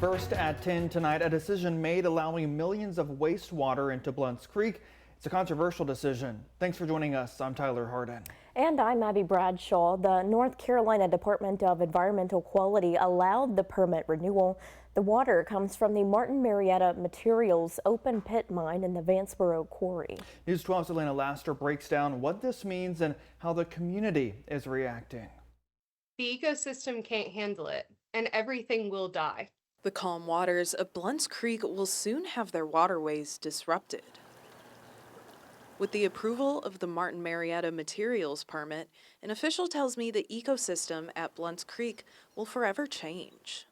First at 10 tonight, a decision made allowing millions of wastewater into Blounts Creek. It's a controversial decision. Thanks for joining us. I'm Tyler Harden. And I'm Abby Bradshaw. The North Carolina Department of Environmental Quality allowed the permit renewal. The water comes from the Martin Marrieta Materials open pit mine in the Vanceboro quarry. News 12's Elena Laster breaks down what this means and how the community is reacting. The ecosystem can't handle it, and everything will die. The calm waters of Blounts Creek will soon have their waterways disrupted. With the approval of the Martin Marrieta Materials permit, an official tells me the ecosystem at Blounts Creek will forever change.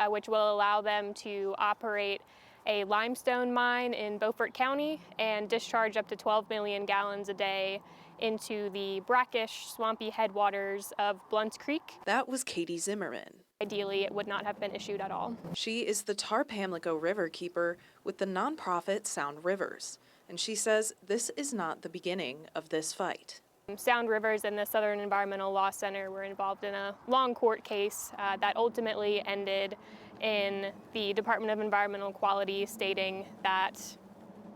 Which will allow them to operate a limestone mine in Beaufort County and discharge up to 12 million gallons a day into the brackish, swampy headwaters of Blounts Creek. That was Katie Zimmerman. Ideally, it would not have been issued at all. She is the Tar-Pamlico River keeper with the nonprofit Sound Rivers, and she says this is not the beginning of this fight. Sound Rivers and the Southern Environmental Law Center were involved in a long court case that ultimately ended in the Department of Environmental Quality stating that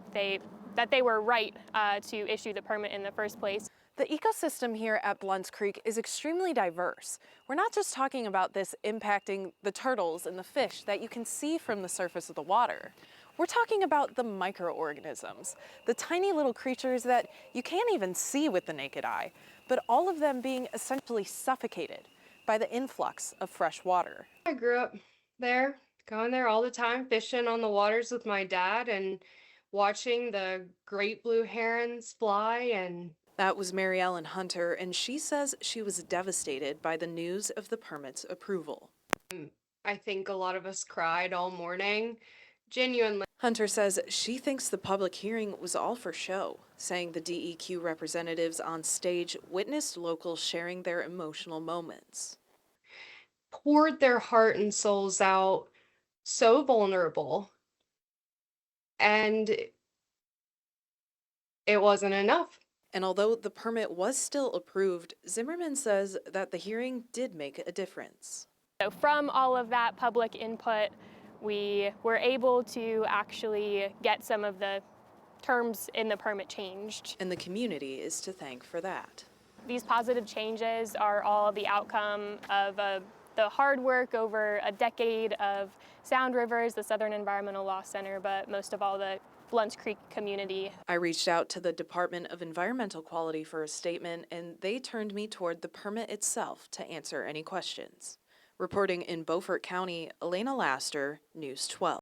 they were right to issue the permit in the first place. The ecosystem here at Blounts Creek is extremely diverse. We're not just talking about this impacting the turtles and the fish that you can see from the surface of the water. We're talking about the microorganisms, the tiny little creatures that you can't even see with the naked eye, but all of them being essentially suffocated by the influx of fresh water. I grew up there, going there all the time, fishing on the waters with my dad and watching the great blue herons fly. And that was Mary Ellen Hunter, and she says she was devastated by the news of the permit's approval. I think a lot of us cried all morning, genuinely. Hunter says she thinks the public hearing was all for show, saying the DEQ representatives on stage witnessed locals sharing their emotional moments. Poured their heart and souls out, so vulnerable, and it wasn't enough. And although the permit was still approved, Zimmerman says that the hearing did make a difference. So from all of that public input, we were able to actually get some of the terms in the permit changed. And the community is to thank for that. These positive changes are all the outcome of the hard work over a decade of Sound Rivers, the Southern Environmental Law Center, but most of all the Blounts Creek community. I reached out to the Department of Environmental Quality for a statement, and they turned me toward the permit itself to answer any questions. Reporting in Beaufort County, Elena Laster, News 12.